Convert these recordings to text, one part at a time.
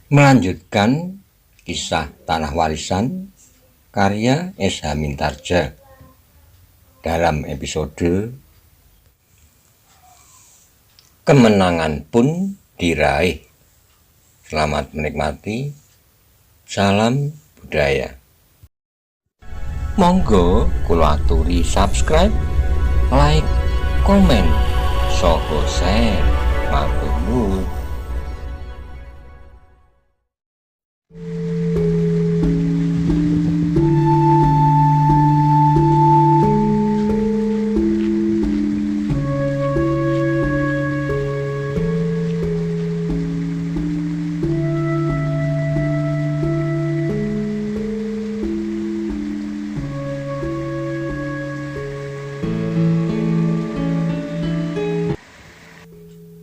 Melanjutkan kisah Tanah Warisan karya S.H. Mintarja dalam episode Kemenangan Pun Diraih. Selamat menikmati. Salam budaya. Monggo kula aturi subscribe, like, komen, saha share. Matur nuwun.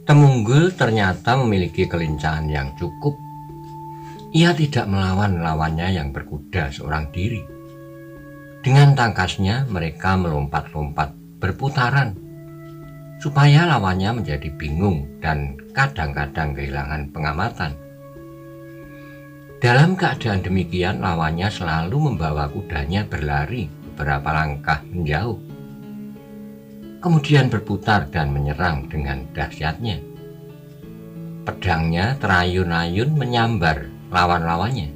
Temunggul ternyata memiliki kelincahan yang cukup. Ia tidak melawan lawannya yang berkuda seorang diri. Dengan tangkasnya mereka melompat-lompat berputaran, supaya lawannya menjadi bingung dan kadang-kadang kehilangan pengamatan. Dalam keadaan demikian, lawannya selalu membawa kudanya berlari beberapa langkah menjauh, kemudian berputar dan menyerang dengan dahsyatnya. Pedangnya terayun-ayun menyambar lawan-lawannya.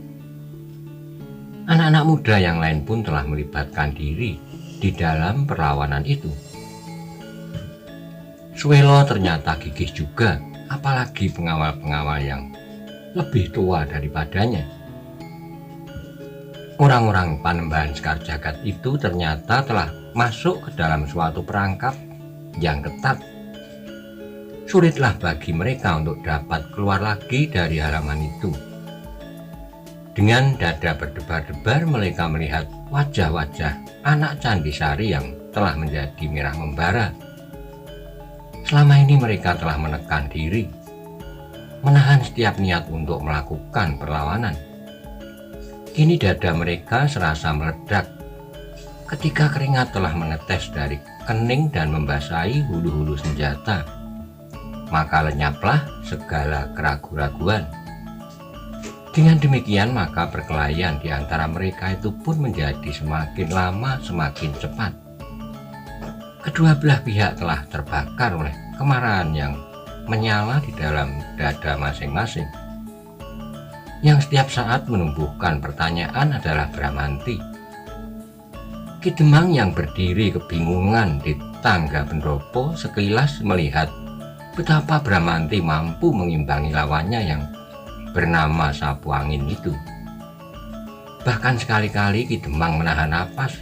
Anak-anak muda yang lain pun telah melibatkan diri di dalam perlawanan itu. Suelo ternyata gigih juga, apalagi pengawal-pengawal yang lebih tua daripadanya. Orang-orang Panembahan Sekar Jagad itu ternyata telah masuk ke dalam suatu perangkap yang ketat. Sulitlah bagi mereka untuk dapat keluar lagi dari halaman itu. Dengan dada berdebar-debar, mereka melihat wajah-wajah anak Candisari yang telah menjadi merah membara. Selama ini mereka telah menekan diri, menahan setiap niat untuk melakukan perlawanan. Kini dada mereka serasa meledak ketika keringat telah menetes dari kening dan membasahi hulu-hulu senjata. Maka lenyaplah segala keraguan-raguan. Dengan demikian, maka perkelahian di antara mereka itu pun menjadi semakin lama semakin cepat. Kedua belah pihak telah terbakar oleh kemarahan yang menyala di dalam dada masing-masing. Yang setiap saat menumbuhkan pertanyaan adalah Bramanti. Ki Demang yang berdiri kebingungan di tangga pendopo sekilas melihat betapa Bramanti mampu mengimbangi lawannya yang bernama Sapu Angin itu. Bahkan sekali-kali Ki Demang menahan napas,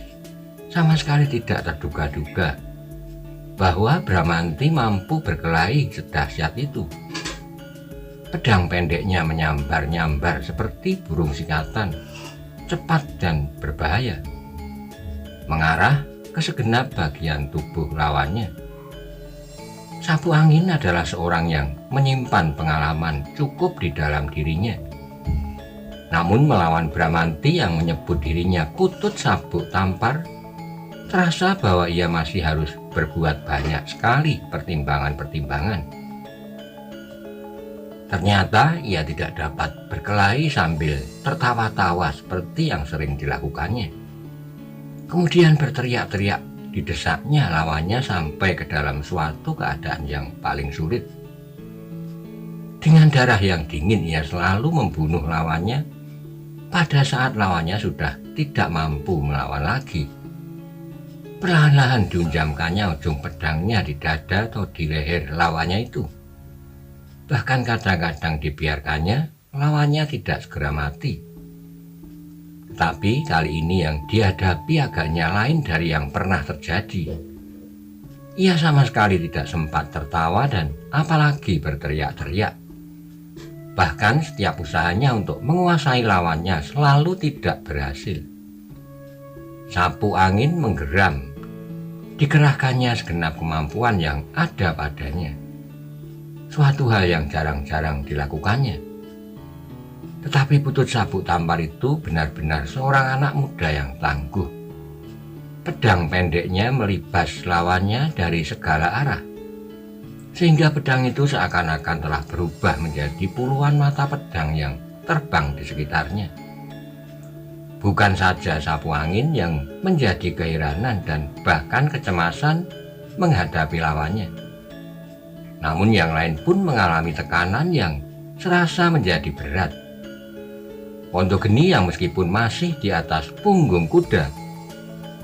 sama sekali tidak terduga-duga bahwa Bramanti mampu berkelahi sedahsyat itu. Pedang pendeknya menyambar-nyambar seperti burung sikatan, cepat dan berbahaya, mengarah ke segenap bagian tubuh lawannya. Sapu Angin adalah seorang yang menyimpan pengalaman cukup di dalam dirinya. Namun melawan Bramanti yang menyebut dirinya Putut Sabuk Tampar, terasa bahwa ia masih harus berbuat banyak sekali pertimbangan-pertimbangan. Ternyata ia tidak dapat berkelahi sambil tertawa-tawa seperti yang sering dilakukannya. Kemudian berteriak-teriak didesaknya lawannya sampai ke dalam suatu keadaan yang paling sulit. Dengan darah yang dingin ia selalu membunuh lawannya pada saat lawannya sudah tidak mampu melawan lagi. Perlahan-lahan diunjamkannya ujung pedangnya di dada atau di leher lawannya itu. Bahkan kadang-kadang dibiarkannya lawannya tidak segera mati. Tapi kali ini yang dihadapi agaknya lain dari yang pernah terjadi. Ia sama sekali tidak sempat tertawa dan apalagi berteriak-teriak. Bahkan setiap usahanya untuk menguasai lawannya selalu tidak berhasil. Sapu Angin menggeram. Dikerahkannya segenap kemampuan yang ada padanya. Suatu hal yang jarang-jarang dilakukannya. Tetapi Putut Sabuk Tampar itu benar-benar seorang anak muda yang tangguh. Pedang pendeknya melibas lawannya dari segala arah. sehingga pedang itu seakan-akan telah berubah menjadi puluhan mata pedang yang terbang di sekitarnya. Bukan saja sapu angin yang menjadi keheranan dan bahkan kecemasan menghadapi lawannya, namun yang lain pun mengalami tekanan yang serasa menjadi berat. Wontogeni yang meskipun masih di atas punggung kuda,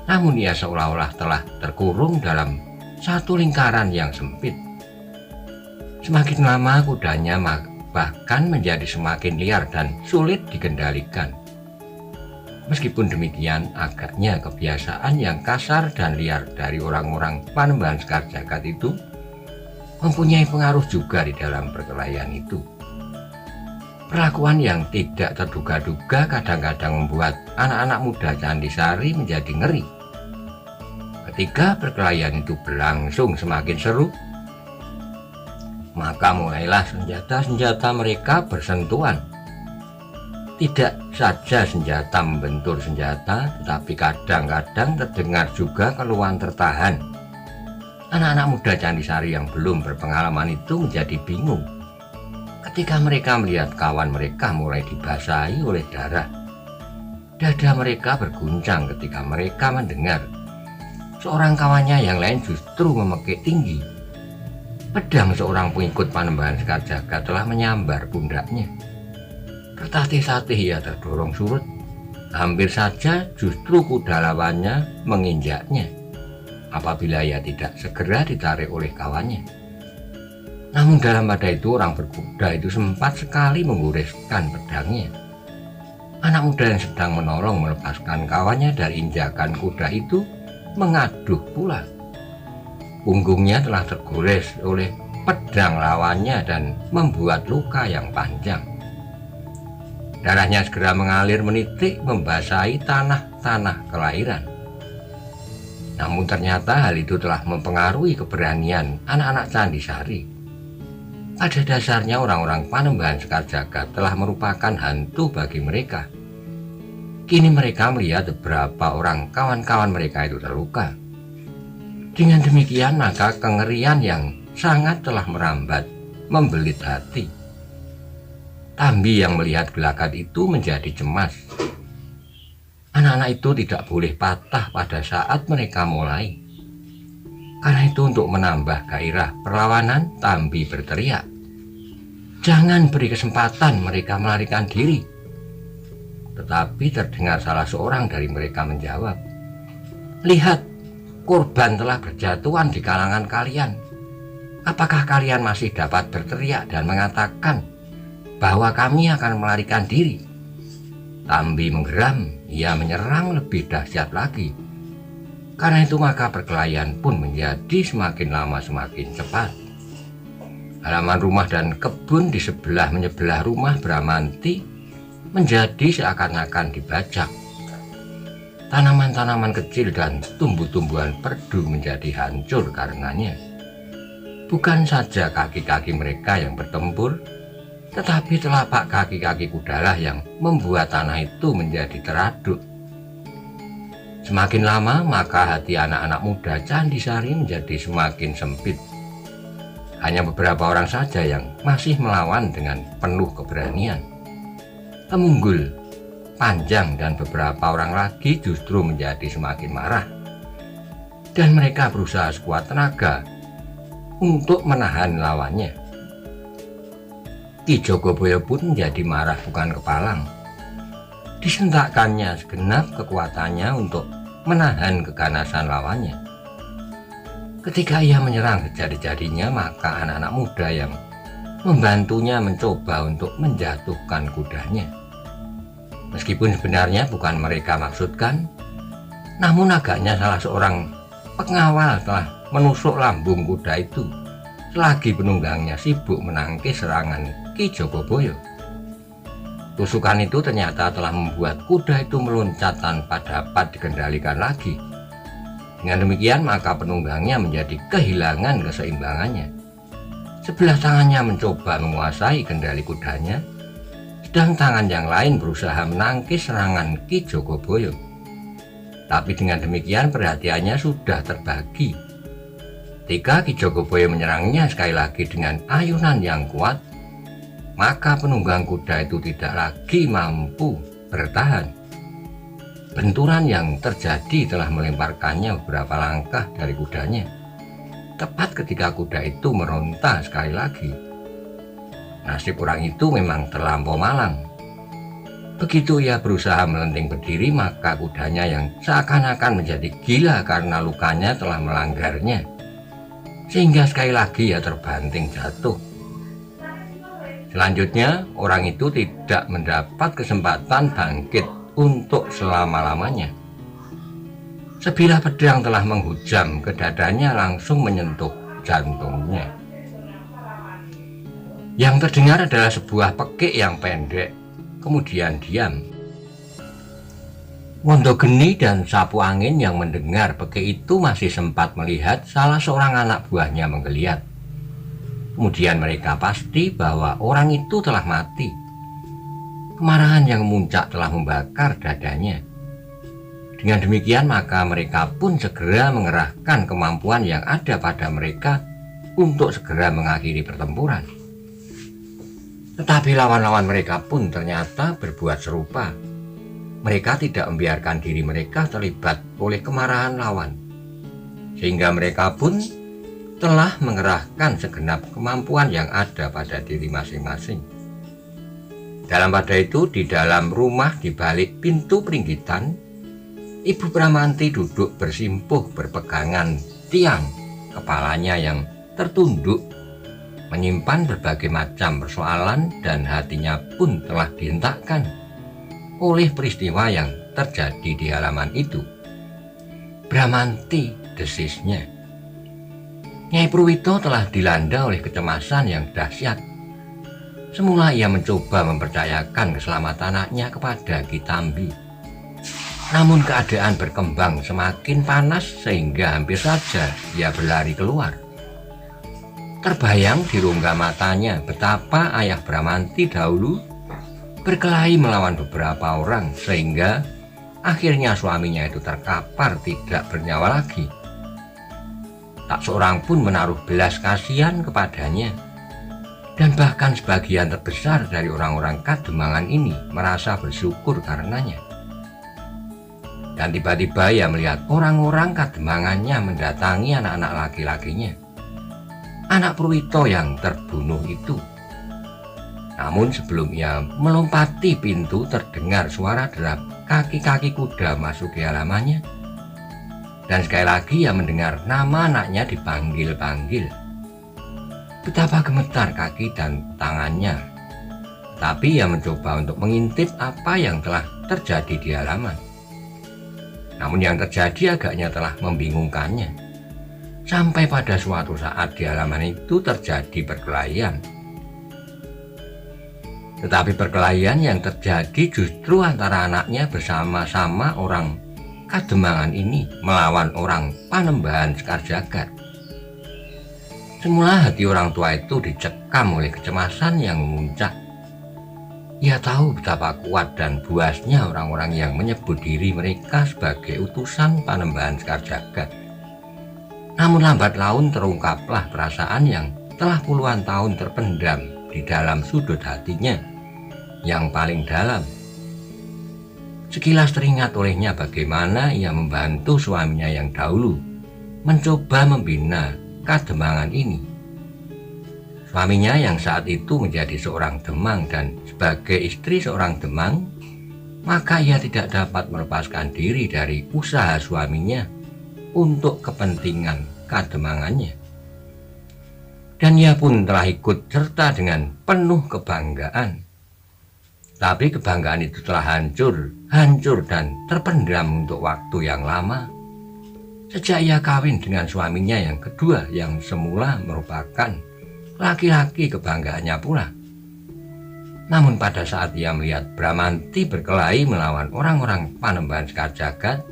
namun ia seolah-olah telah terkurung dalam satu lingkaran yang sempit. Semakin lama kudanya bahkan menjadi semakin liar dan sulit dikendalikan. Meskipun demikian, agaknya kebiasaan yang kasar dan liar dari orang-orang Panembahan Sekar Jagad itu mempunyai pengaruh juga di dalam perkelahian itu. Perlakuan yang tidak terduga-duga kadang-kadang membuat anak-anak muda Candisari menjadi ngeri. Ketika perkelahian itu berlangsung semakin seru, maka mulailah senjata-senjata mereka bersentuhan. Tidak saja senjata membentur senjata, tetapi kadang-kadang terdengar juga keluhan tertahan. Anak-anak muda Candisari yang belum berpengalaman itu menjadi bingung ketika mereka melihat kawan mereka mulai dibasahi oleh darah. Dada mereka berguncang ketika mereka mendengar seorang kawannya yang lain justru memekik tinggi. Pedang seorang pengikut Panembahan Sekar Jagad telah menyambar pundaknya. Tertatih-tatih ia terdorong surut. Hampir saja justru kuda lawannya menginjaknya apabila ia tidak segera ditarik oleh kawannya. Namun dalam pada itu orang berkuda itu sempat sekali menggoreskan pedangnya. Anak muda yang sedang menolong melepaskan kawannya dari injakan kuda itu mengaduh pula. Punggungnya telah tergores oleh pedang lawannya dan membuat luka yang panjang. Darahnya segera mengalir menitik membasahi tanah-tanah kelahiran. Namun ternyata hal itu telah mempengaruhi keberanian anak-anak Candisari. Pada dasarnya orang-orang Panembahan Sekar Jagad telah merupakan hantu bagi mereka. Kini mereka melihat beberapa orang kawan-kawan mereka itu terluka. Dengan demikian maka kengerian yang sangat telah merambat, membelit hati. Tambi yang melihat gelagat itu menjadi cemas. Anak-anak itu tidak boleh patah pada saat mereka mulai. Karena itu untuk menambah gairah perlawanan, Tambi berteriak, "Jangan beri kesempatan mereka melarikan diri." Tetapi terdengar salah seorang dari mereka menjawab, "Lihat, korban telah berjatuhan di kalangan kalian. Apakah kalian masih dapat berteriak dan mengatakan bahwa kami akan melarikan diri?" Tambi menggeram, ia menyerang lebih dahsyat lagi. Karena itu maka perkelahian pun menjadi semakin lama semakin cepat. Halaman rumah dan kebun di sebelah menyebelah rumah Bramanti menjadi seakan-akan dibajak. Tanaman-tanaman kecil dan tumbuh-tumbuhan perdu menjadi hancur karenanya. Bukan saja kaki-kaki mereka yang bertempur, tetapi telapak kaki-kaki kudalah yang membuat tanah itu menjadi teraduk. Semakin lama maka hati anak-anak muda Candisari menjadi semakin sempit. Hanya beberapa orang saja yang masih melawan dengan penuh keberanian. Temunggul, Panjang dan beberapa orang lagi justru menjadi semakin marah. Dan mereka berusaha sekuat tenaga untuk menahan lawannya. Ki Jogoboyo pun menjadi marah bukan kepalang. Disentakkannya segenap kekuatannya untuk menahan keganasan lawannya. Ketika ia menyerang sejadi-jadinya, maka anak-anak muda yang membantunya mencoba untuk menjatuhkan kudanya. Meskipun sebenarnya bukan mereka maksudkan, namun agaknya salah seorang pengawal telah menusuk lambung kuda itu selagi penunggangnya sibuk menangkis serangan Ki Jogoboyo. Tusukan itu ternyata telah membuat kuda itu meloncat tanpa dapat dikendalikan lagi. Dengan demikian maka penunggangnya menjadi kehilangan keseimbangannya. Sebelah tangannya mencoba menguasai kendali kudanya, sedang tangan yang lain berusaha menangkis serangan Ki Jogoboyo. Tapi dengan demikian perhatiannya sudah terbagi. Ketika Ki Jogoboyo menyerangnya sekali lagi dengan ayunan yang kuat, maka penunggang kuda itu tidak lagi mampu bertahan. Benturan yang terjadi telah melemparkannya beberapa langkah dari kudanya, tepat ketika kuda itu meronta sekali lagi. Nasib orang itu memang terlampau malang. Begitu ia berusaha melenting berdiri, maka kudanya yang seakan-akan menjadi gila karena lukanya telah melanggarnya, sehingga sekali lagi ia terbanting jatuh. Selanjutnya, orang itu tidak mendapat kesempatan bangkit untuk selama-lamanya. Sebilah pedang telah menghujam ke dadanya, langsung menyentuh jantungnya. Yang terdengar adalah sebuah pekik yang pendek, kemudian diam. Wondogeni dan sapu angin yang mendengar pekik itu masih sempat melihat salah seorang anak buahnya menggeliat. Kemudian mereka pasti bahwa orang itu telah mati. Kemarahan yang memuncak telah membakar dadanya. Dengan demikian maka mereka pun segera mengerahkan kemampuan yang ada pada mereka untuk segera mengakhiri pertempuran. Tetapi lawan-lawan mereka pun ternyata berbuat serupa. Mereka tidak membiarkan diri mereka terlibat oleh kemarahan lawan, sehingga mereka pun telah mengerahkan segenap kemampuan yang ada pada diri masing-masing. Dalam pada itu, di dalam rumah di balik pintu peringgitan, Ibu Bramanti duduk bersimpuh berpegangan tiang, kepalanya yang tertunduk, menyimpan berbagai macam persoalan, dan hatinya pun telah dihentakkan oleh peristiwa yang terjadi di halaman itu. Bramanti, desisnya. Nyai Purwito telah dilanda oleh kecemasan yang dahsyat. Semula ia mencoba mempercayakan keselamatan anaknya kepada Kitambi. Namun keadaan berkembang semakin panas sehingga hampir saja ia berlari keluar. Terbayang di rongga matanya betapa ayah Bramanti dahulu berkelahi melawan beberapa orang sehingga akhirnya suaminya itu terkapar tidak bernyawa lagi. Tak seorang pun menaruh belas kasihan kepadanya. Dan bahkan sebagian terbesar dari orang-orang Kademangan ini merasa bersyukur karenanya. Dan tiba-tiba ia melihat orang-orang Kademangannya mendatangi anak-anak laki-lakinya, anak Purwito yang terbunuh itu. Namun sebelum ia melompati pintu, terdengar suara derap kaki-kaki kuda masuk ke halamannya. Dan sekali lagi ia mendengar nama anaknya dipanggil-panggil. Betapa gemetar kaki dan tangannya. Tapi ia mencoba untuk mengintip apa yang telah terjadi di halaman. Namun yang terjadi agaknya telah membingungkannya. Sampai pada suatu saat di halaman itu terjadi perkelahian. Tetapi perkelahian yang terjadi justru antara anaknya bersama-sama orang Kademangan ini melawan orang Panembahan Sekarjagat. Semula hati orang tua itu dicekam oleh kecemasan yang memuncak. Ia tahu betapa kuat dan buasnya orang-orang yang menyebut diri mereka sebagai utusan Panembahan Sekarjagat. Namun lambat laun terungkaplah perasaan yang telah puluhan tahun terpendam di dalam sudut hatinya yang paling dalam. Sekilas teringat olehnya bagaimana ia membantu suaminya yang dahulu mencoba membina Kademangan ini. Suaminya yang saat itu menjadi seorang Demang dan sebagai istri seorang Demang, maka ia tidak dapat melepaskan diri dari usaha suaminya untuk kepentingan Kademangannya. Dan ia pun telah ikut serta dengan penuh kebanggaan. Tapi kebanggaan itu telah hancur dan terpendam untuk waktu yang lama. Sejak ia kawin dengan suaminya yang kedua yang semula merupakan laki-laki kebanggaannya pula. Namun pada saat ia melihat Bramanti berkelahi melawan orang-orang Panembahan Sekarjagat,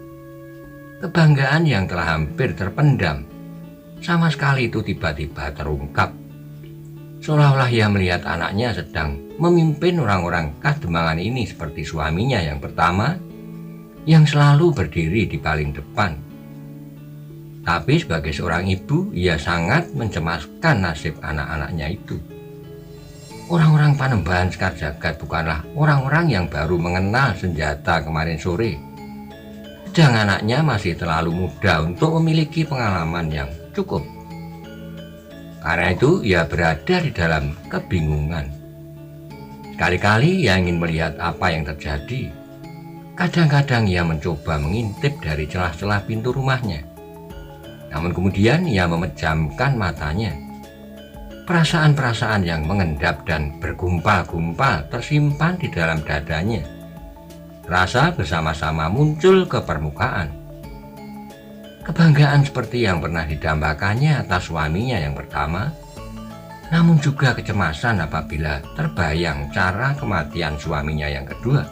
kebanggaan yang telah hampir terpendam sama sekali itu tiba-tiba terungkap. Seolah-olah ia melihat anaknya sedang memimpin orang-orang Kademangan ini seperti suaminya yang pertama yang selalu berdiri di paling depan. Tapi sebagai seorang ibu, ia sangat mencemaskan nasib anak-anaknya itu. Orang-orang Panembahan Sekar Jagad bukanlah orang-orang yang baru mengenal senjata kemarin sore. Sedang anaknya masih terlalu muda untuk memiliki pengalaman yang cukup. Karena itu ia berada di dalam kebingungan. Sekali-kali ia ingin melihat apa yang terjadi. Kadang-kadang ia mencoba mengintip dari celah-celah pintu rumahnya. Namun kemudian ia memejamkan matanya. Perasaan-perasaan yang mengendap dan bergumpal-gumpal tersimpan di dalam dadanya. Rasa bersama-sama muncul ke permukaan. Kebanggaan seperti yang pernah didambakannya atas suaminya yang pertama, namun juga kecemasan apabila terbayang cara kematian suaminya yang kedua.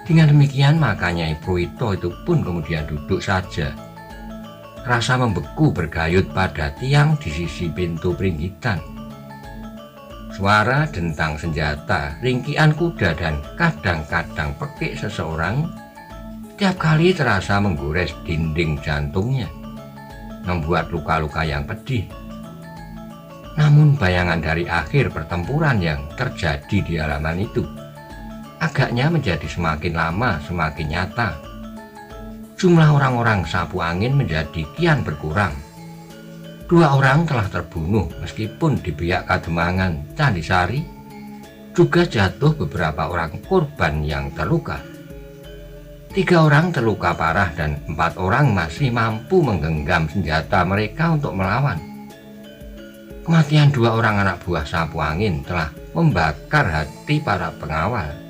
Dengan demikian makanya Ipruito itu pun kemudian duduk saja. Rasa membeku bergayut pada tiang di sisi pintu peringgitan. Suara dentang senjata, ringkian kuda dan kadang-kadang pekik seseorang setiap kali terasa menggores dinding jantungnya, membuat luka-luka yang pedih. Namun bayangan dari akhir pertempuran yang terjadi di halaman itu agaknya menjadi semakin lama semakin nyata. Jumlah orang-orang sapu angin menjadi kian berkurang. 2 orang telah terbunuh meskipun di pihak Kademangan Candisari juga jatuh beberapa orang korban yang terluka. 3 orang terluka parah dan 4 orang masih mampu menggenggam senjata mereka untuk melawan. Kematian 2 orang anak buah sapu angin telah membakar hati para pengawal.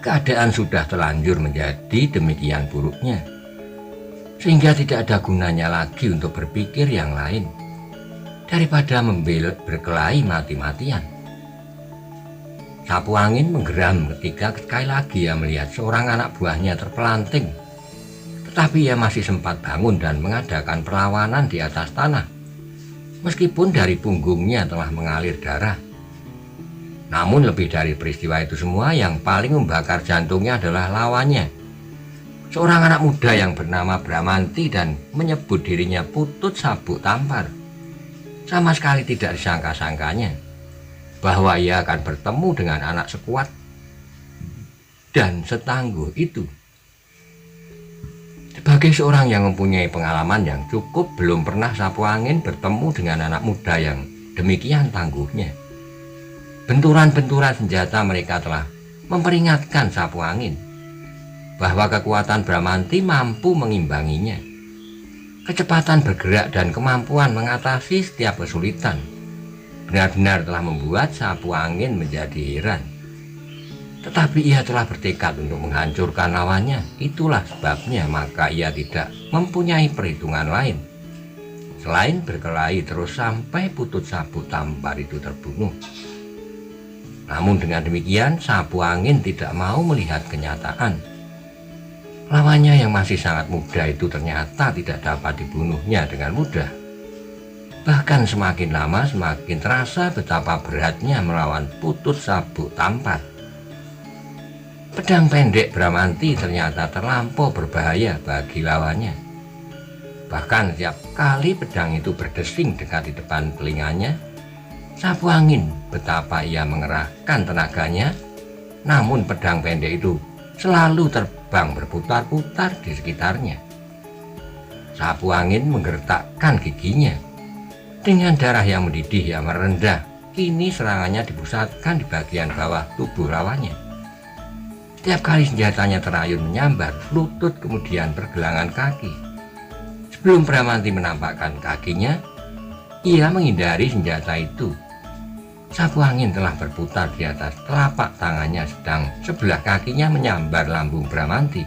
Keadaan sudah terlanjur menjadi demikian buruknya, sehingga tidak ada gunanya lagi untuk berpikir yang lain daripada berkelahi mati-matian. Sapu angin menggeram ketika sekali lagi ia melihat seorang anak buahnya terpelanting, tetapi ia masih sempat bangun dan mengadakan perlawanan di atas tanah, meskipun dari punggungnya telah mengalir darah. Namun lebih dari peristiwa itu semua, yang paling membakar jantungnya adalah lawannya, seorang anak muda yang bernama Bramanti dan menyebut dirinya Putut Sabuk Tampar. Sama sekali tidak disangka-sangkanya bahwa ia akan bertemu dengan anak sekuat dan setangguh itu. Sebagai seorang yang mempunyai pengalaman yang cukup, belum pernah sapu angin bertemu dengan anak muda yang demikian tangguhnya. Benturan-benturan senjata mereka telah memperingatkan sapu angin bahwa kekuatan Bramanti mampu mengimbanginya. Kecepatan bergerak dan kemampuan mengatasi setiap kesulitan benar-benar telah membuat sapu angin menjadi heran. Tetapi ia telah bertekad untuk menghancurkan lawannya. Itulah sebabnya maka ia tidak mempunyai perhitungan lain selain berkelahi terus sampai Putut Sabuk Tampar itu terbunuh. Namun dengan demikian sapu angin tidak mau melihat kenyataan. Lawannya yang masih sangat muda itu ternyata tidak dapat dibunuhnya dengan mudah. Bahkan semakin lama semakin terasa betapa beratnya melawan Putut Sabuk Tampar. Pedang pendek Bramanti ternyata terlampau berbahaya bagi lawannya. Bahkan setiap kali pedang itu berdesing dekat di depan telinganya, sapu angin betapa ia mengerahkan tenaganya, namun pedang pendek itu selalu terbang berputar-putar di sekitarnya. Sapu angin menggertakkan giginya. Dengan darah yang mendidih yang merendah, kini serangannya dipusatkan di bagian bawah tubuh lawannya. Setiap kali senjatanya terayun menyambar, lutut kemudian pergelangan kaki. Sebelum Bramanti menampakkan kakinya, ia menghindari senjata itu. Sapu angin telah berputar di atas telapak tangannya, sedang sebelah kakinya menyambar lambung Bramanti.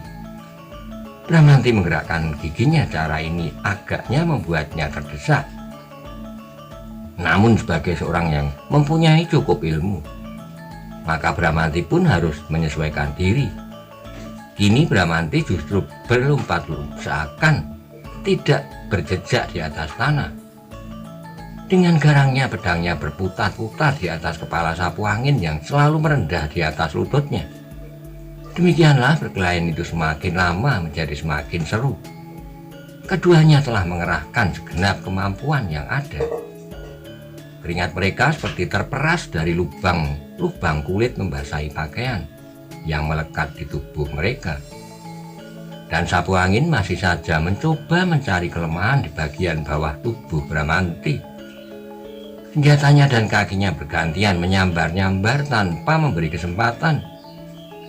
Bramanti menggerakkan giginya. Cara ini agaknya membuatnya terdesak. Namun sebagai seorang yang mempunyai cukup ilmu, maka Bramanti pun harus menyesuaikan diri. Kini Bramanti justru berlompat-lompat seakan tidak berjejak di atas tanah. Dengan garangnya pedangnya berputar-putar di atas kepala sapu angin yang selalu merendah di atas lututnya. Demikianlah perkelahian itu semakin lama menjadi semakin seru. Keduanya telah mengerahkan segenap kemampuan yang ada. Keringat mereka seperti terperas dari lubang kulit membasahi pakaian yang melekat di tubuh mereka. Dan sapu angin masih saja mencoba mencari kelemahan di bagian bawah tubuh Bramanti. Senjatanya dan kakinya bergantian menyambar-nyambar tanpa memberi kesempatan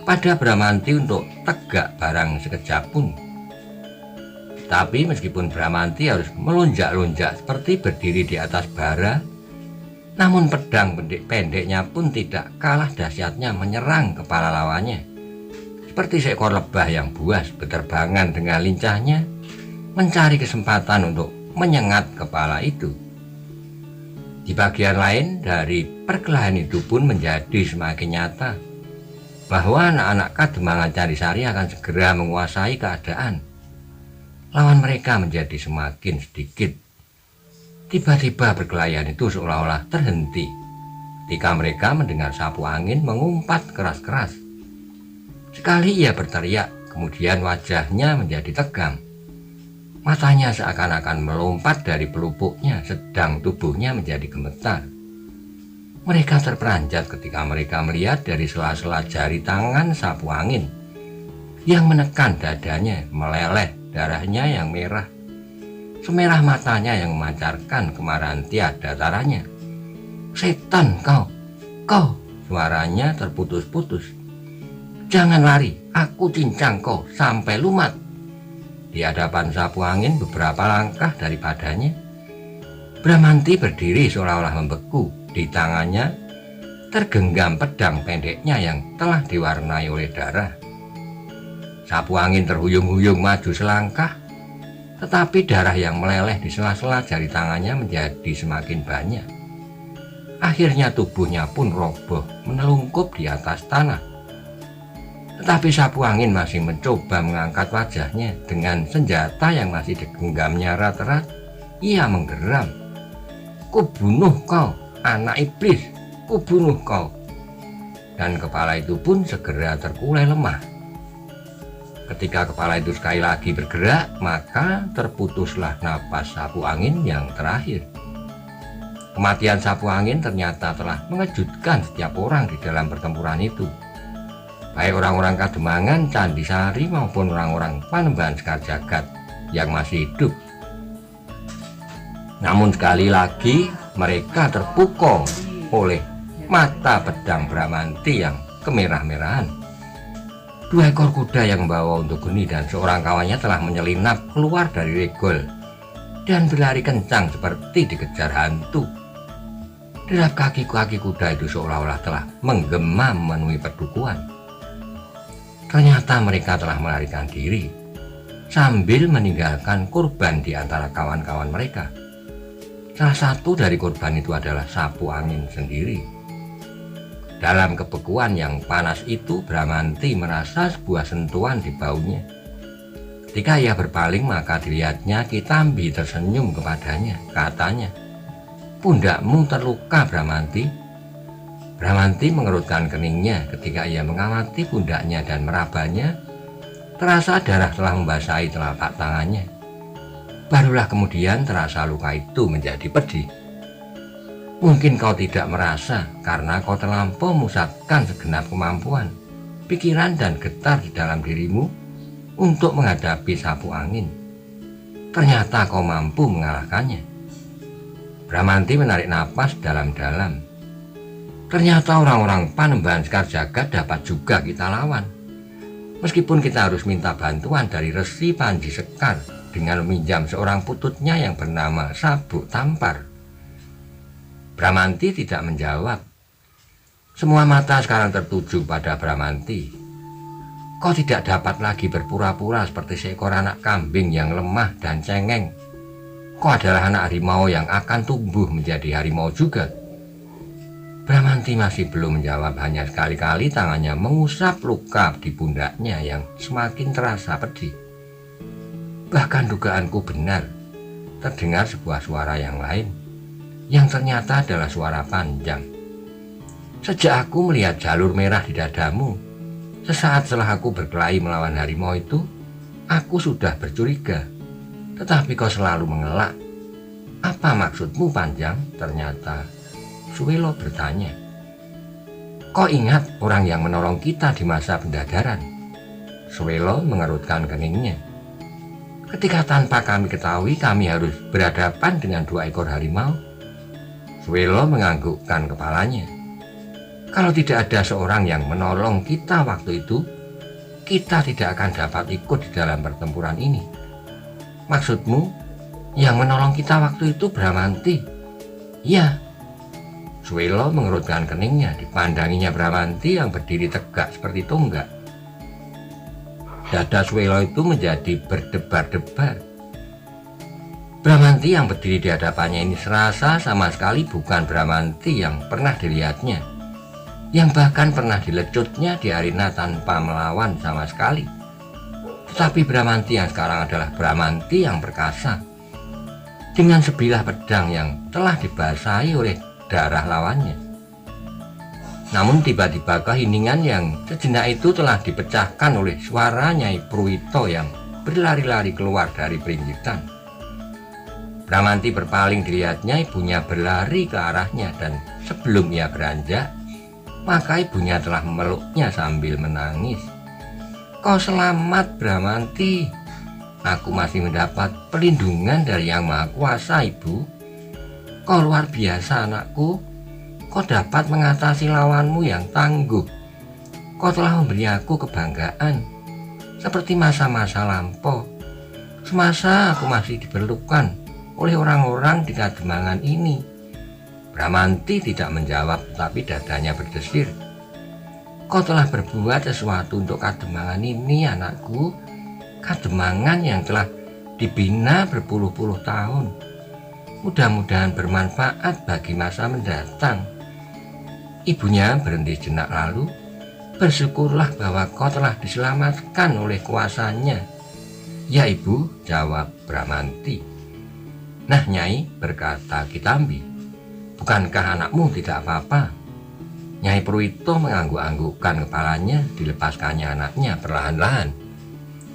pada Bramanti untuk tegak barang sekejap pun. Tapi meskipun Bramanti harus melonjak-lonjak seperti berdiri di atas bara, namun pedang pendeknya pun tidak kalah dahsyatnya menyerang kepala lawannya. Seperti seekor lebah yang buas berterbangan dengan lincahnya mencari kesempatan untuk menyengat kepala itu. Di bagian lain dari perkelahian itu pun menjadi semakin nyata bahwa anak-anak Kademangan Candisari akan segera menguasai keadaan. Lawan mereka menjadi semakin sedikit. Tiba-tiba perkelahian itu seolah-olah terhenti ketika mereka mendengar sapu angin mengumpat keras-keras. Sekali ia berteriak, kemudian wajahnya menjadi tegang. Matanya seakan-akan melompat dari pelupuknya, sedang tubuhnya menjadi gemetar. Mereka terperanjat ketika mereka melihat dari sela-sela jari tangan sapu angin yang menekan dadanya, meleleh darahnya yang merah. Semerah matanya yang memancarkan kemarahan tiada taranya. "Setan kau! Suaranya terputus-putus. "Jangan lari, aku cincang kau sampai lumat." Di hadapan sapu angin beberapa langkah daripadanya, Bramanti berdiri seolah-olah membeku. Di tangannya tergenggam pedang pendeknya yang telah diwarnai oleh darah. Sapu angin terhuyung-huyung maju selangkah, tetapi darah yang meleleh di sela-sela jari tangannya menjadi semakin banyak. Akhirnya tubuhnya pun roboh menelungkup di atas tanah. Tetapi sapu angin masih mencoba mengangkat wajahnya. Dengan senjata yang masih digenggamnya erat-erat, ia menggeram, "Kubunuh kau, anak iblis, kubunuh kau." Dan kepala itu pun segera terkulai lemah. Ketika kepala itu sekali lagi bergerak, maka terputuslah napas sapu angin yang terakhir. Kematian sapu angin ternyata telah mengejutkan setiap orang di dalam pertempuran itu. Baik orang-orang Kademangan Candisari maupun orang-orang Panembahan Sekar Jagad yang masih hidup. Namun sekali lagi mereka terpukul oleh mata pedang Bramanti yang kemerah-merahan. 2 ekor kuda yang membawa untuk geni dan seorang kawannya telah menyelinap keluar dari regol dan berlari kencang seperti dikejar hantu. Derap kaki-kaki kuda itu seolah-olah telah menggema memenuhi perdukuhan. Ternyata mereka telah melarikan diri sambil meninggalkan korban di antara kawan-kawan mereka. Salah satu dari korban itu adalah sapu angin sendiri. Dalam kebekuan yang panas itu, Bramanti merasa sebuah sentuhan di baunya. Ketika ia berpaling, maka dilihatnya Kitambi tersenyum kepadanya. Katanya, "Pundakmu terluka, Bramanti." Bramanti mengerutkan keningnya ketika ia mengamati pundaknya dan merabanya. Terasa darah telah membasahi telapak tangannya. Barulah kemudian terasa luka itu menjadi pedih. "Mungkin kau tidak merasa karena kau terlampau memusatkan segenap kemampuan, pikiran dan getar di dalam dirimu untuk menghadapi sapu angin. Ternyata kau mampu mengalahkannya." Bramanti menarik napas dalam-dalam. Ternyata orang-orang Panembahan Sekar Jagad dapat juga kita lawan. Meskipun kita harus minta bantuan dari Resi Panji Sekar dengan meminjam seorang pututnya yang bernama Sabuk Tampar. Bramanti tidak menjawab. Semua mata sekarang tertuju pada Bramanti. Kau tidak dapat lagi berpura-pura seperti seekor anak kambing yang lemah dan cengeng. Kau adalah anak harimau yang akan tumbuh menjadi harimau juga. Bramanti masih belum menjawab, hanya sekali-kali tangannya mengusap luka di pundaknya yang semakin terasa pedih. Bahkan dugaanku benar, terdengar sebuah suara yang lain, yang ternyata adalah suara panjang. "Sejak aku melihat jalur merah di dadamu, sesaat setelah aku berkelahi melawan harimau itu, aku sudah bercuriga. Tetapi kau selalu mengelak. Apa maksudmu, Panjang?" Ternyata Suwelo bertanya, "Kau ingat orang yang menolong kita di masa pendadaran?" Suwelo mengerutkan keningnya. "Ketika tanpa kami ketahui kami harus berhadapan dengan 2 ekor harimau?" Suwelo menganggukkan kepalanya. "Kalau tidak ada seorang yang menolong kita waktu itu, kita tidak akan dapat ikut di dalam pertempuran ini." "Maksudmu, yang menolong kita waktu itu Bramanti?" "Ya." Suwelo mengerutkan keningnya. Dipandanginya Bramanti yang berdiri tegak seperti tonggak. Dada Suwelo itu menjadi berdebar-debar. Bramanti yang berdiri di hadapannya ini serasa sama sekali bukan Bramanti yang pernah dilihatnya, yang bahkan pernah dilecutnya di arena tanpa melawan sama sekali. Tetapi Bramanti yang sekarang adalah Bramanti yang perkasa, dengan sebilah pedang yang telah dibasahi oleh darah lawannya. Namun tiba-tiba keheningan yang sejenak itu telah dipecahkan oleh suara Nyai Pruwito yang berlari-lari keluar dari peringgitan. Bramanti berpaling dilihatnya, ibunya berlari ke arahnya, dan sebelum ia beranjak, maka ibunya telah memeluknya sambil menangis. "Kau selamat, Bramanti. Aku masih mendapat perlindungan dari Yang Maha Kuasa, Ibu. Kau luar biasa, anakku. Kau dapat mengatasi lawanmu yang tangguh. Kau telah memberi aku kebanggaan, seperti masa-masa lampau, semasa aku masih diperlukan oleh orang-orang di Kademangan ini." Bramanti tidak menjawab, tapi dadanya berdesir. "Kau telah berbuat sesuatu untuk Kademangan ini, anakku. Kademangan yang telah dibina berpuluh-puluh tahun. Mudah-mudahan bermanfaat bagi masa mendatang." Ibunya berhenti sejenak lalu, "Bersyukurlah bahwa kau telah diselamatkan oleh kuasanya." "Ya, Ibu," jawab Bramanti. "Nah, Nyai," berkata Kitambi, "bukankah anakmu tidak apa-apa?" Nyai Pruwito mengangguk-anggukkan kepalanya. Dilepaskannya anaknya perlahan-lahan,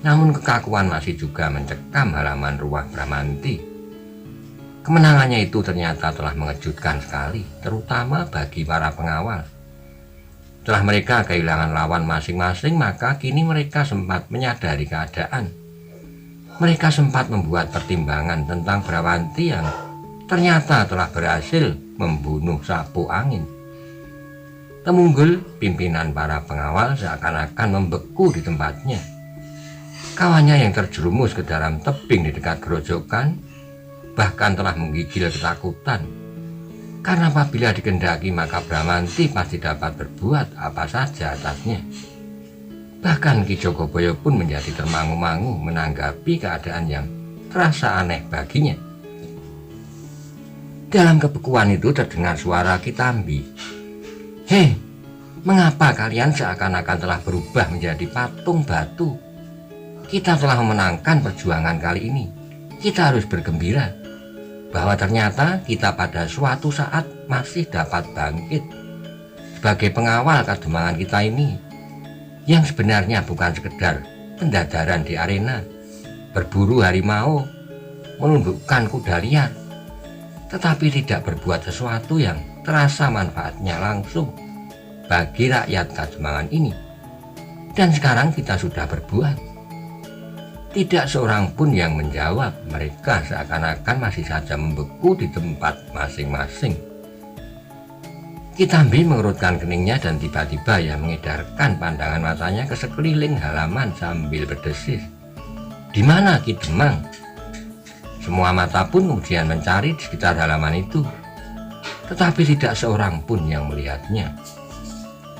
namun kekakuan masih juga mencekam halaman rumah Bramanti. Kemenangannya itu ternyata telah mengejutkan sekali, terutama bagi para pengawal. Setelah mereka kehilangan lawan masing-masing, maka kini mereka sempat menyadari keadaan. Mereka sempat membuat pertimbangan tentang Bramanti yang ternyata telah berhasil membunuh sapu angin. Temunggul, pimpinan para pengawal, seakan-akan membeku di tempatnya. Kawannya yang terjerumus ke dalam tebing di dekat gerojokan bahkan telah menggigil ketakutan, karena apabila dikehendaki maka Bramanti pasti dapat berbuat apa saja atasnya. Bahkan Ki Jogoboyo pun menjadi termangu-mangu menanggapi keadaan yang terasa aneh baginya. Dalam kebekuan itu terdengar suara Kitambi. "Hei, mengapa kalian seakan-akan telah berubah menjadi patung batu? Kita telah memenangkan perjuangan kali ini. Kita harus bergembira bahwa ternyata kita pada suatu saat masih dapat bangkit sebagai pengawal Kademangan kita ini, yang sebenarnya bukan sekedar pendadaran di arena, berburu harimau, menundukkan kuda liar, tetapi tidak berbuat sesuatu yang terasa manfaatnya langsung bagi rakyat Kademangan ini. Dan sekarang kita sudah berbuat." Tidak seorang pun yang menjawab. Mereka seakan-akan masih saja membeku di tempat masing-masing. Kitambi mengerutkan keningnya dan tiba-tiba ia mengedarkan pandangan matanya ke sekeliling halaman sambil berdesis, "Di mana Ki Demang?" Semua mata pun kemudian mencari di sekitar halaman itu, tetapi tidak seorang pun yang melihatnya.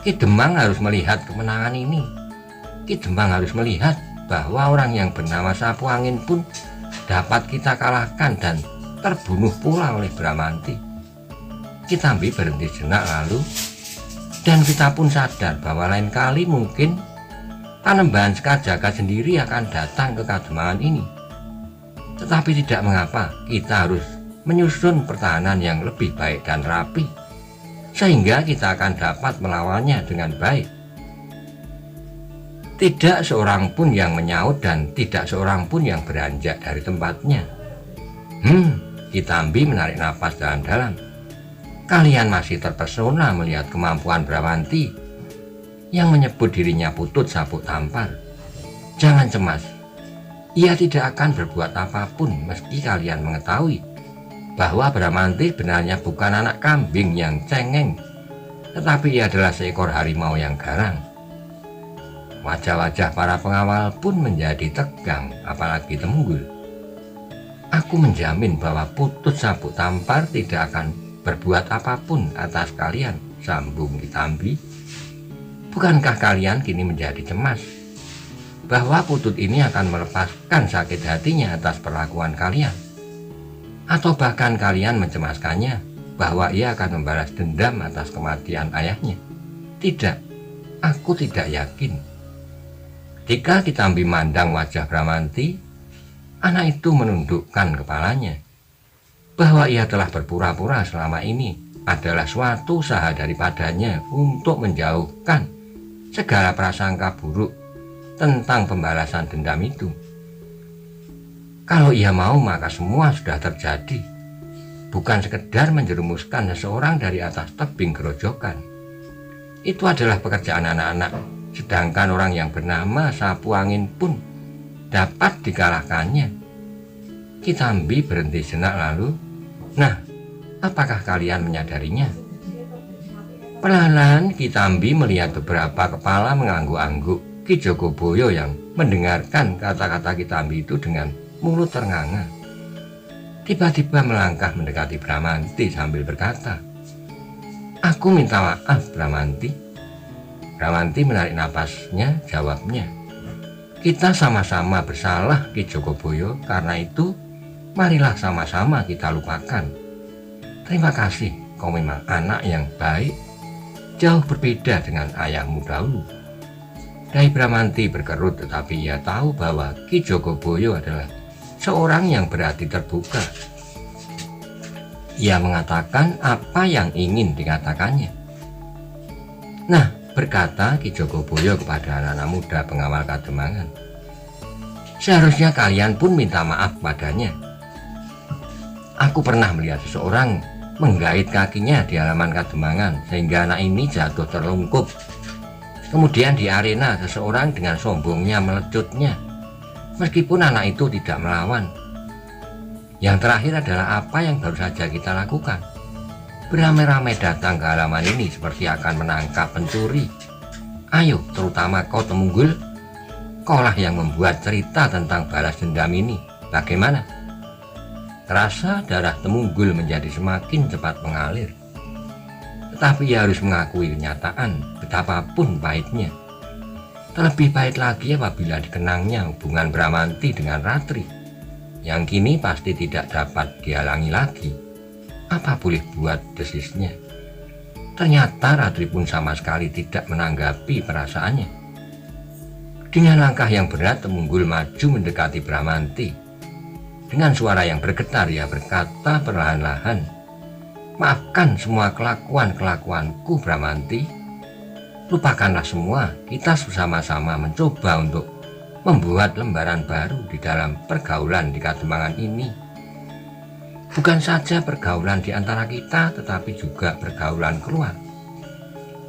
Ki Demang harus melihat kemenangan ini. Ki Demang harus melihat bahwa orang yang bernama Sapu Angin pun dapat kita kalahkan dan terbunuh pula oleh Bramanti. Kitambi berhenti sejenak lalu, dan kita pun sadar bahwa lain kali mungkin Panembahan Sekajaka sendiri akan datang ke Kademangan ini. Tetapi tidak mengapa, kita harus menyusun pertahanan yang lebih baik dan rapi, sehingga kita akan dapat melawannya dengan baik. Tidak seorang pun yang menyaut dan tidak seorang pun yang beranjak dari tempatnya. Kitambi menarik napas dalam-dalam. Kalian masih terpesona melihat kemampuan Bramanti yang menyebut dirinya Putut Sabuk Tampar. Jangan cemas, ia tidak akan berbuat apapun meski kalian mengetahui bahwa Bramanti benarnya bukan anak kambing yang cengeng, tetapi ia adalah seekor harimau yang garang. Wajah-wajah para pengawal pun menjadi tegang, apalagi Temunggul. Aku menjamin bahwa Putut Sabuk Tampar tidak akan berbuat apapun atas kalian, sambung Kitambi. Bukankah kalian kini menjadi cemas bahwa Putut ini akan melepaskan sakit hatinya atas perlakuan kalian? Atau bahkan kalian mencemaskannya bahwa ia akan membalas dendam atas kematian ayahnya? Tidak, aku tidak yakin. Ketika Kitambi mandang wajah Bramanti, anak itu menundukkan kepalanya. Bahwa ia telah berpura-pura selama ini adalah suatu usaha daripadanya untuk menjauhkan segala prasangka buruk tentang pembalasan dendam itu. Kalau ia mau, maka semua sudah terjadi. Bukan sekedar menjerumuskan seseorang dari atas tebing gerojokan. Itu adalah pekerjaan anak-anak, sedangkan orang yang bernama Sapu Angin pun dapat dikalahkannya. Kitambi berhenti sejenak lalu, "Nah, apakah kalian menyadarinya?" Perlahan Kitambi melihat beberapa kepala mengangguk-angguk. Ki Jogoboyo yang mendengarkan kata-kata Kitambi itu dengan mulut ternganga, tiba-tiba melangkah mendekati Bramanti sambil berkata, "Aku minta maaf, Bramanti." Bramanti menarik napasnya, jawabnya, "Kita sama-sama bersalah, Ki Jogoboyo. Karena itu, marilah sama-sama kita lupakan. Terima kasih, kau memang anak yang baik, jauh berbeda dengan ayahmu dahulu." Dai Bramanti berkerut, tetapi ia tahu bahwa Ki Jogoboyo adalah seorang yang berhati terbuka. Ia mengatakan apa yang ingin dikatakannya. "Nah," berkata Ki Jogoboyo kepada anak-anak muda pengawal Kademangan, "seharusnya kalian pun minta maaf padanya. Aku pernah melihat seseorang menggait kakinya di halaman Kademangan sehingga anak ini jatuh terlungkup. Kemudian di arena seseorang dengan sombongnya melecutnya, meskipun anak itu tidak melawan. Yang terakhir adalah apa yang baru saja kita lakukan. Beramai-ramai datang ke halaman ini seperti akan menangkap pencuri. Ayo, terutama kau Temunggul, kaulah yang membuat cerita tentang balas dendam ini. Bagaimana?" Terasa darah Temunggul menjadi semakin cepat mengalir. Tetapi ia harus mengakui kenyataan, betapapun pahitnya. Terlebih pahit lagi apabila dikenangnya hubungan Bramanti dengan Ratri, yang kini pasti tidak dapat dihalangi lagi. Apa boleh buat, desisnya. Ternyata Ratri pun sama sekali tidak menanggapi perasaannya. Dengan langkah yang berat, Temunggul maju mendekati Bramanti. Dengan suara yang bergetar ia berkata perlahan-lahan, "Maafkan semua kelakuan-kelakuanku, Bramanti. Lupakanlah semua, kita bersama-sama mencoba untuk membuat lembaran baru di dalam pergaulan di Kademangan ini. Bukan saja pergaulan di antara kita, tetapi juga pergaulan keluar.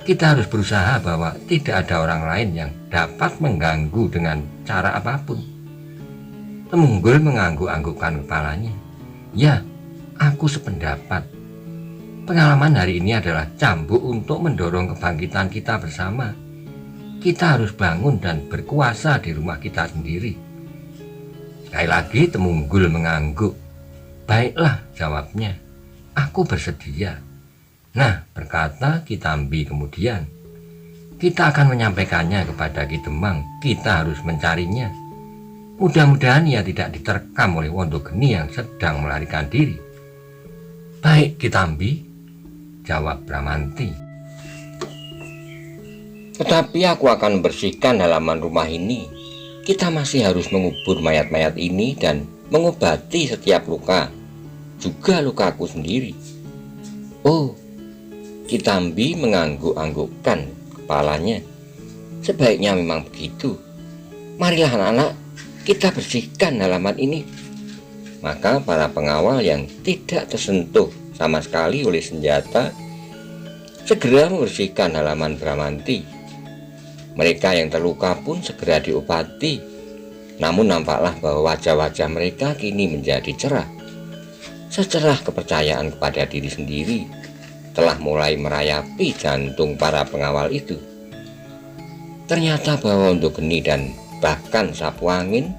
Kita harus berusaha bahwa tidak ada orang lain yang dapat mengganggu dengan cara apapun." Temunggul mengangguk-anggukkan kepalanya. "Ya, aku sependapat. Pengalaman hari ini adalah cambuk untuk mendorong kebangkitan kita bersama. Kita harus bangun dan berkuasa di rumah kita sendiri." Sekali lagi Temunggul mengangguk. "Baiklah," jawabnya, "aku bersedia." "Nah," berkata Kitambi kemudian, "kita akan menyampaikannya kepada Ki Demang. Kita harus mencarinya. Mudah-mudahan ia tidak diterkam oleh Wondogeni yang sedang melarikan diri." "Baik, Kitambi," jawab Bramanti. "Tetapi aku akan membersihkan halaman rumah ini. Kita masih harus mengubur mayat-mayat ini dan mengobati setiap luka, juga lukaku sendiri." "Oh," Kitambi mengangguk-anggukkan kepalanya, "sebaiknya memang begitu. Marilah anak-anak, kita bersihkan halaman ini." Maka para pengawal yang tidak tersentuh sama sekali oleh senjata, segera membersihkan halaman Bramanti. Mereka yang terluka pun segera diobati. Namun nampaklah bahwa wajah-wajah mereka kini menjadi cerah. Secerah kepercayaan kepada diri sendiri telah mulai merayapi jantung para pengawal itu. Ternyata bahwa untuk geni dan bahkan sapu angin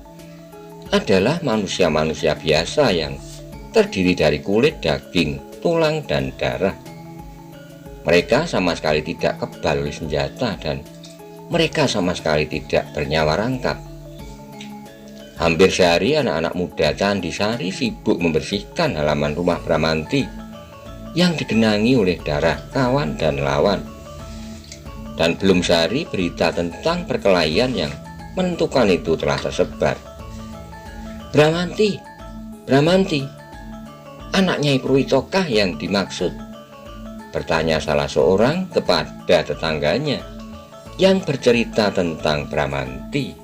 adalah manusia-manusia biasa yang terdiri dari kulit, daging, tulang, dan darah. Mereka sama sekali tidak kebal oleh senjata dan mereka sama sekali tidak bernyawa rangkap. Hampir sehari anak-anak muda Candisari sibuk membersihkan halaman rumah Bramanti yang digenangi oleh darah kawan dan lawan. Dan belum sehari berita tentang perkelahian yang menentukan itu telah tersebar. Bramanti, Bramanti, anak Nyai Purwitokah yang dimaksud? Bertanya salah seorang kepada tetangganya yang bercerita tentang Bramanti.